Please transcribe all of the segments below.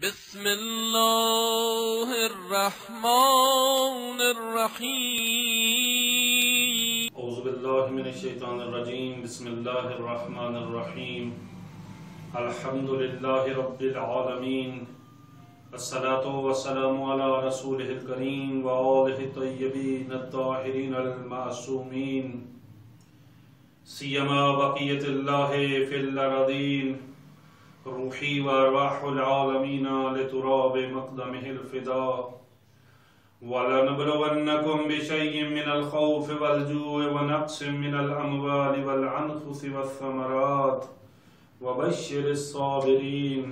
بسم الله الرحمن الرحيم. اعوذ باللہ من الشیطان الرجیم. بسم اللہ الرحمن الرحیم. الحمد للہ رب العالمین. الصلاة والسلام علی رسولہ الکریم وآلہ الطیبین الطاہرین المعصومین سیما بقیت اللہ فی الارضین روحی وارواح العالمین لتراب مقدمہ الفداء وَلَنَبْلُوَنَّكُمْ بِشَيْءٍ مِّنَ الْخَوْفِ وَالْجُوعِ وَنَقْصٍ مِّنَ الْأَمْوَالِ وَالْأَنفُسِ وَالثَّمَرَاتِ وَبَشِّرِ الصَّابِرِينَ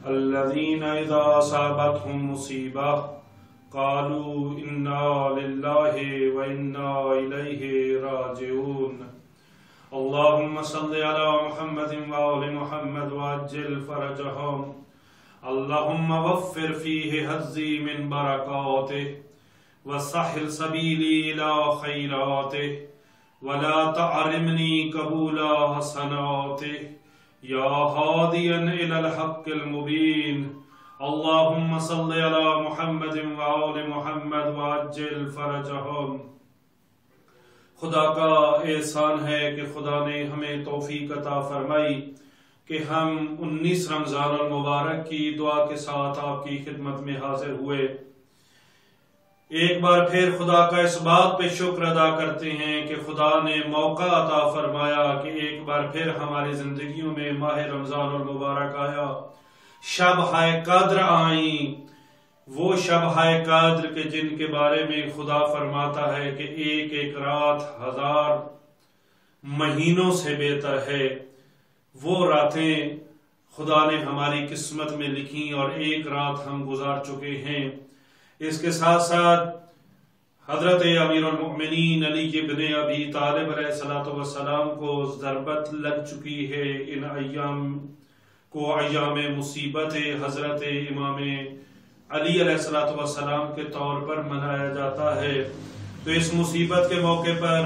الَّذِينَ إِذَا أَصَابَتْهُم مُّصِيبَةٌ قَالُوا إِنَّا لِلَّهِ وَإِنَّا إِلَيْهِ رَاجِعُونَ. اللهم صل على محمد وآل محمد وعجل فرجهم. اللهم وفر فيه هزي من بركاته وسهل سبيلي إلى خيراته ولا تعرمني قبول حسناته يا هاديا إلى الحق المبين. اللهم صل على محمد وآل محمد وعجل فرجهم. خدا کا احسان ہے کہ خدا نے ہمیں توفیق عطا فرمائی کہ ہم 19 رمضان المبارک کی دعا کے ساتھ آپ کی خدمت میں حاضر ہوئے. ایک بار پھر خدا کا اس بات پہ شکر ادا کرتے ہیں کہ خدا نے موقع عطا فرمایا کہ ایک بار پھر ہماری زندگیوں میں ماہ رمضان المبارک آیا. شب ہائے قدر آئیں، وہ شب ہائے قدر کے جن کے بارے میں خدا فرماتا ہے کہ ایک ایک رات 1000 مہینوں سے بہتر ہے. وہ راتیں خدا نے ہماری قسمت میں لکھی اور ایک رات ہم گزار چکے ہیں. اس کے ساتھ ساتھ حضرت امیر المؤمنین علی ابن ابی طالب علیہ السلام کو ضربت لگ چکی ہے. ان ایام کو ایام مصیبت حضرت امام علی علیہ السلام کے طور پر منایا جاتا ہے. تو اس مصیبت کے موقع پر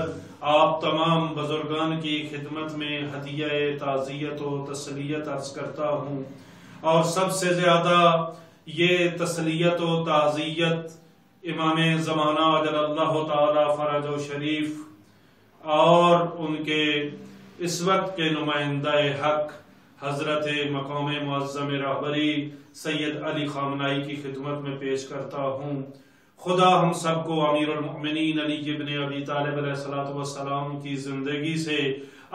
آپ تمام بزرگان کی خدمت میں ہدیہ تعزیت و تسلیت عرض کرتا ہوں، اور سب سے زیادہ یہ تسلیت و تعزیت امام زمانہ اجل اللہ تعالی فرج و شریف اور ان کے اس وقت کے نمائندہ حق حضرت مقام معظم رہبری سید علی خامنائی کی خدمت میں پیش کرتا ہوں. خدا ہم سب کو امیر المؤمنین علی ابن ابی طالب علیہ السلام کی زندگی سے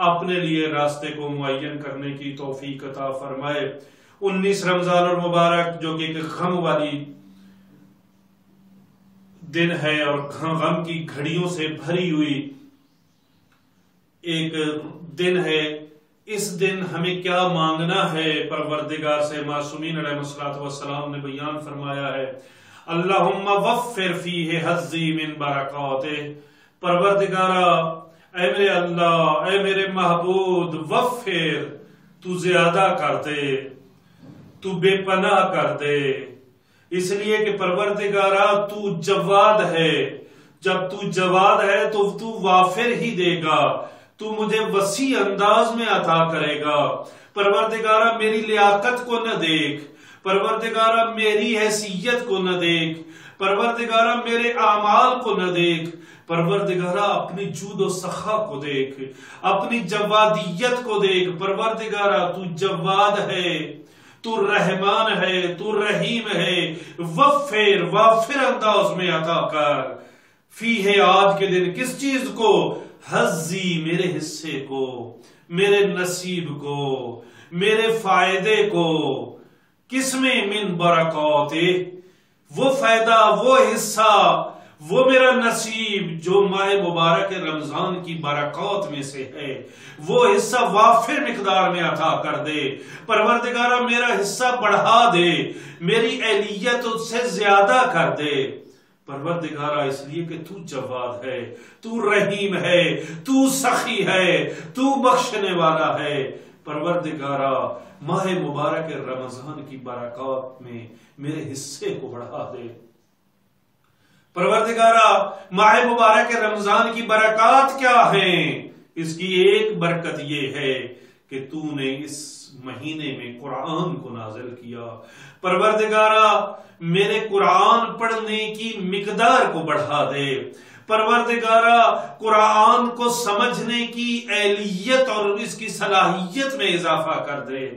اپنے لیے راستے کو معین کرنے کی توفیق عطا فرمائے. 19 رمضان المبارک جو کہ ایک غم والی دن ہے اور غم کی گھڑیوں سے بھری ہوئی ایک دن ہے. اس دن ہمیں کیا مانگنا ہے پروردگار سے؟ معصومین علیہ السلام نے بیان فرمایا ہے اللہم وفر فیہ حظی من برکاتہ. پروردگارا اے میرے اللہ، اے میرے محبوب، وفر تو زیادہ کر دے، تو بے پناہ کر دے. اس لیے کہ پروردگارا تو جواد ہے. جب تو جواد ہے تو تو وافر ہی دے گا، تو مجھے وسیع انداز میں عطا کرے گا. پروردگارا میری لیاقت کو نہ دیکھ، پروردگارا میری حیثیت کو نہ دیکھ، پروردگارا میرے اعمال کو نہ دیکھ، پروردگارا اپنی جود و سخا کو دیکھ، اپنی جوادیت کو دیکھ. پروردگارا تو جواد ہے، تو رحمان ہے، تو رحیم ہے. وافر انداز میں عطا کر. فیہ آج کے دن کس چیز کو؟ حظی میرے حصے کو، میرے نصیب کو، میرے فائدے کو. کس میں؟ من برکات، وہ فائدہ، وہ حصہ، وہ میرا نصیب جو ماہ مبارک رمضان کی برکات میں سے ہے، وہ حصہ وافر مقدار میں عطا کر دے. پروردگارا میرا حصہ بڑھا دے، میری اہلیت اس سے زیادہ کر دے. پروردگارا اس لیے کہ تو جواد ہے، تو رحیم ہے، تو سخی ہے، تو بخشنے والا ہے. پروردگارا ماہ مبارک رمضان کی برکات میں میرے حصے کو بڑھا دے. پروردگارا ماہ مبارک رمضان کی برکات کیا ہیں؟ اس کی ایک برکت یہ ہے کہ تو نے اس مہینے میں قرآن کو نازل کیا۔ پروردگارا میرے قرآن پڑھنے کی مقدار کو بڑھا دے، پروردگارا قرآن کو سمجھنے کی اہلیت اور اس کی صلاحیت میں اضافہ کر دے،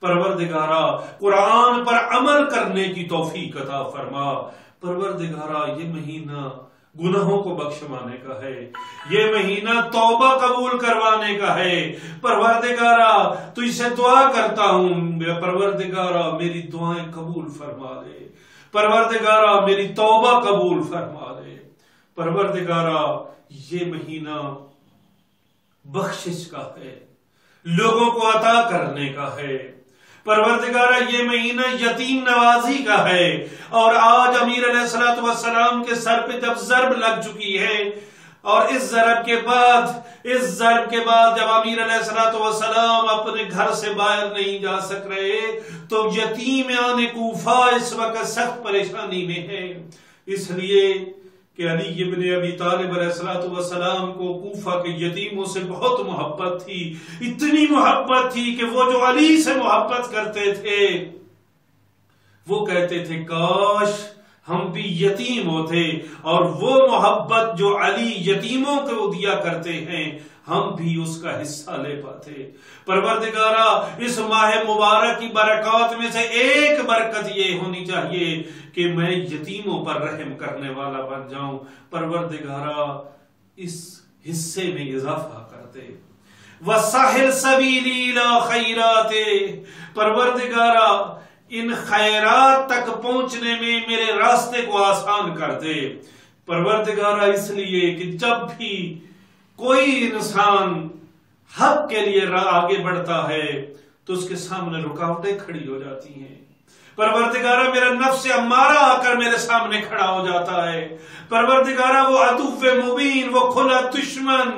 پروردگارا قرآن پر عمل کرنے کی توفیق عطا فرما۔ پروردگارا یہ مہینہ گناہوں کو بخشوانے کا ہے، یہ مہینہ توبہ قبول کروانے کا ہے۔ پروردگارا تجھ سے دعا کرتا ہوں، پروردگارا میری دعائیں قبول فرما دے، پروردگارا میری توبہ قبول فرما دے۔ پروردگارا یہ مہینہ بخشش کا ہے، لوگوں کو عطا کرنے کا ہے، پروردگارا یہ مہینہ یتیم نوازی کا ہے۔ اور آج امیر علیہ السلام کے سر پہ جب ضرب لگ چکی ہے، اور اس ضرب کے بعد جب امیر علیہ السلام اپنے گھر سے باہر نہیں جا سک رہے، تو یتیمان کوفہ اس وقت سخت پریشانی میں ہے، اس لیے کہ علی ابن ابی طالب علیہ السلام کو کوفہ کے یتیموں سے بہت محبت تھی، اتنی محبت تھی کہ وہ جو علی سے محبت کرتے تھے وہ کہتے تھے کاش ہم بھی یتیم ہوتے، اور وہ محبت جو علی یتیموں کو دیا کرتے ہیں ہم بھی اس کا حصہ لے پاتے۔ پروردگارا اس ماہ مبارک کی برکات میں سے ایک برکت یہ ہونی چاہیے کہ میں یتیموں پر رحم کرنے والا بن جاؤں۔ پروردگارا اس حصے میں اضافہ کرتے۔ وَسَحِلْ سَبِيلِي إِلَىٰ خَيْرَاتِ، پروردگارا ان خیرات تک پہنچنے میں میرے راستے کو آسان کر دے۔ پروردگارا اس لیے کہ جب بھی کوئی انسان حق کے لیے آگے بڑھتا ہے تو اس کے سامنے رکاوٹیں کھڑی ہو جاتی ہیں۔ پروردگارا میرا نفس امارہ آ کر میرے سامنے کھڑا ہو جاتا ہے۔ پروردگارا وہ عدو مبین، وہ کھلا دشمن،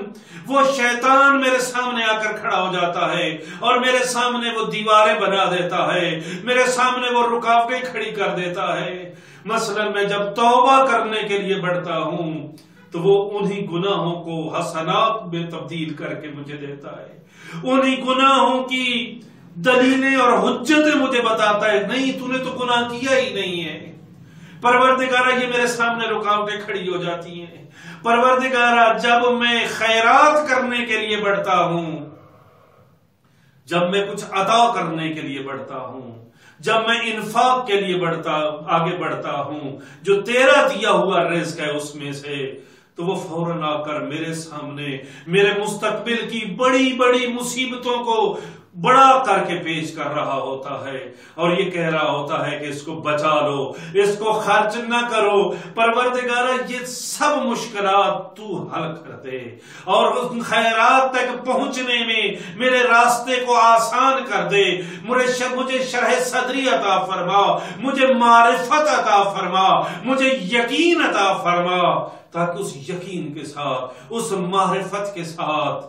وہ شیطان میرے سامنے آ کر کھڑا ہو جاتا ہے اور میرے سامنے وہ دیواریں بنا دیتا ہے، میرے سامنے وہ رکاوٹیں کھڑی کر دیتا ہے۔ مثلا میں جب توبہ کرنے کے لیے بڑھتا ہوں تو وہ انہی گناہوں کو حسنات میں تبدیل کر کے مجھے دیتا ہے، انہی گناہوں کی دلیلیں اور حجتیں مجھے بتاتا ہے، نہیں تو نے تو گناہ کیا ہی نہیں ہے۔ پروردگارا یہ میرے سامنے رکاوٹیں کھڑی ہو جاتی ہیں۔ پروردگارا جب میں خیرات کرنے کے لیے بڑھتا ہوں، جب میں کچھ عطا کرنے کے لیے بڑھتا ہوں، جب میں انفاق کے لیے آگے بڑھتا ہوں، جو تیرا دیا ہوا رزق ہے اس میں سے، تو وہ فوراً آ کر میرے سامنے میرے مستقبل کی بڑی بڑی مصیبتوں کو بڑا کر کے پیش کر رہا ہوتا ہے اور یہ کہہ رہا ہوتا ہے کہ اس کو بچا لو، اس کو خرچ نہ کرو۔ پروردگارا یہ سب مشکلات تو حل کر دے اور ان خیرات تک پہنچنے میں میرے راستے کو آسان کر دے۔ مجھے شرح صدری عطا فرما، مجھے معرفت عطا فرما، مجھے یقین عطا فرما، تاکہ اس یقین کے ساتھ، اس معرفت کے ساتھ،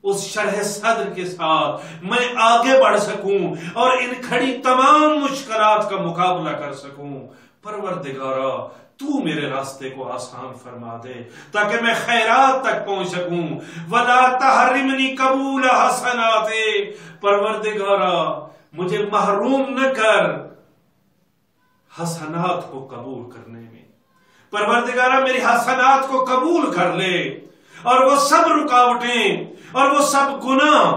اس شرح صدر کے ساتھ میں آگے بڑھ سکوں اور ان کھڑی تمام مشکلات کا مقابلہ کر سکوں۔ پروردگارا تو میرے راستے کو آسان فرما دے تاکہ میں خیرات تک پہنچ سکوں۔ وَلَا تَحْرِمْنِي قَبُولَ حَسَنَاتِ، پروردگارا مجھے محروم نہ کر حسنات کو قبول کرنے میں۔ پروردگارا میری حسنات کو قبول کر لے اور وہ سب رکاوٹیں اور وہ سب گناہ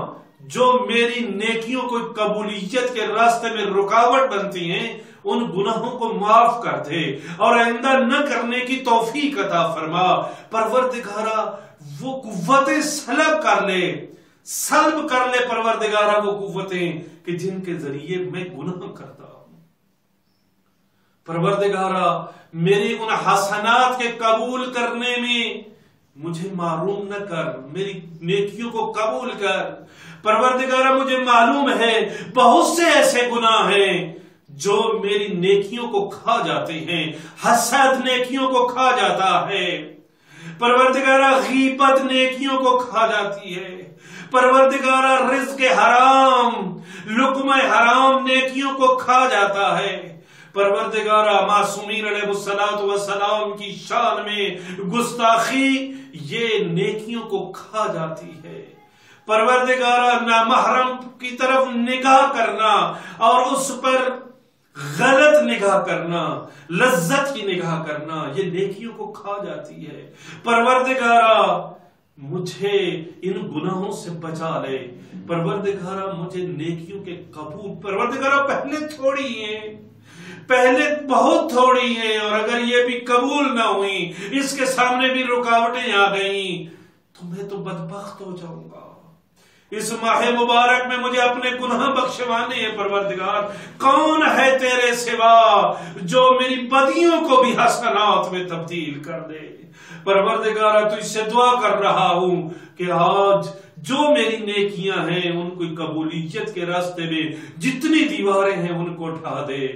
جو میری نیکیوں کو قبولیت کے راستے میں رکاوٹ بنتی ہیں، ان گناہوں کو معاف کر دے اور آئندہ نہ کرنے کی توفیق عطا فرما۔ پروردگارا وہ قوتیں سلب کر لے پروردگارا وہ قوتیں کہ جن کے ذریعے میں گناہ کرتا ہوں۔ پروردگارا میری ان حسنات کے قبول کرنے میں مجھے معروم نہ کر، میری نیکیوں کو قبول کر۔ پروردگارا مجھے معلوم ہے بہت سے ایسے گناہ ہیں جو میری نیکیوں کو کھا جاتے ہیں، حسد نیکیوں کو کھا جاتا ہے، پروردگارا غیبت نیکیوں کو کھا جاتی ہے، پروردگارا رزق حرام، لقمہ حرام نیکیوں کو کھا جاتا ہے، پروردگارا معصومین علیہ السلام کی شان میں گستاخی یہ نیکیوں کو کھا جاتی ہے۔ پروردگارہ نامحرم کی طرف نگاہ کرنا اور اس پر غلط نگاہ کرنا، لذت کی نگاہ کرنا، یہ نیکیوں کو کھا جاتی ہے۔ پروردگارہ مجھے ان گناہوں سے بچا لے، پروردگارہ مجھے نیکیوں کے قبول، پروردگارہ پہلے تھوڑی ہیں، پہلے بہت تھوڑی ہیں، اور اگر یہ بھی قبول نہ ہوئی، اس کے سامنے بھی رکاوٹیں آ گئیں تو میں تو بدبخت ہو جاؤں گا۔ اس ماہ مبارک میں مجھے اپنے گناہ بخشوانے ہیں پروردگار۔ کون ہے تیرے سوا جو میری بدیوں کو بھی حسنات میں تبدیل کر دے؟ پروردگارہ تو اس سے دعا کر رہا ہوں کہ آج جو میری نیکیاں ہیں ان کو قبولیت کے راستے میں جتنی دیواریں ہیں ان کو اٹھا دے،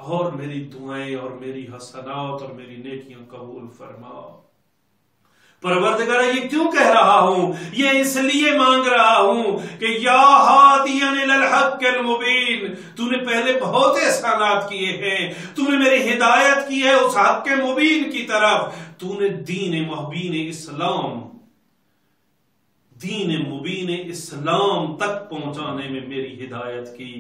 اور میری دعائیں اور میری حسنات اور میری نیکیاں قبول فرما۔ پروردگارہ یہ کیوں کہہ رہا ہوں؟ یہ اس لیے مانگ رہا ہوں کہ یا ہادیاً الی الحق المبین، تو نے پہلے بہت احسانات کیے ہیں، تو نے میری ہدایت کی ہے اس حق مبین کی طرف، تو نے دین مبین اسلام، دین مبین اسلام تک پہنچانے میں میری ہدایت کی۔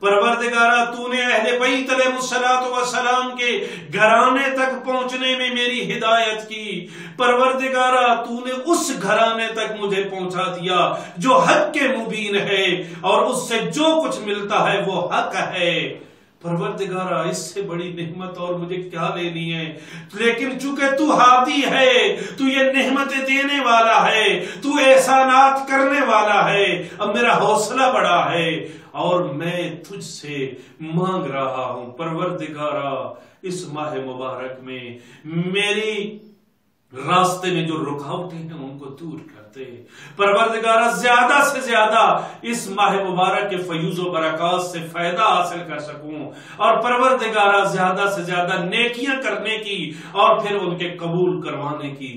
پروردگارہ تو نے اہل بیت علیہ السلام کے گھرانے تک پہنچنے میں میری ہدایت کی۔ پروردگارہ تو نے اس گھرانے تک مجھے پہنچا دیا جو حق کے مبین ہے، اور اس سے جو کچھ ملتا ہے وہ حق ہے۔ پروردگارہ اس سے بڑی نعمت اور مجھے کیا لینی ہے؟ لیکن چونکہ تو ہادی ہے، تو یہ نعمتیں دینے والا ہے، تو احسانات کرنے والا ہے، اب میرا حوصلہ بڑا ہے اور میں تجھ سے مانگ رہا ہوں پروردگارہ اس ماہ مبارک میں میری راستے میں جو رکاوٹیں ہیں ان کو دور کرتے۔ پروردگارہ زیادہ سے زیادہ اس ماہ مبارک کے فیوز و برکات سے فائدہ حاصل کر سکوں، اور پروردگارہ زیادہ سے زیادہ نیکیاں کرنے کی اور پھر ان کے قبول کروانے کی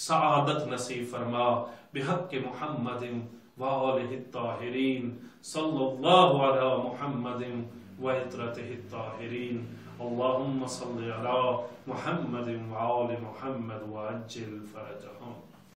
سعادت نصیب فرما، بحق محمد وآلہ الطاہرین، صلی اللہ علی محمد وعطرتہ الطاہرین۔ اللہم صلی علی محمد وآل محمد وعجل فرجہم۔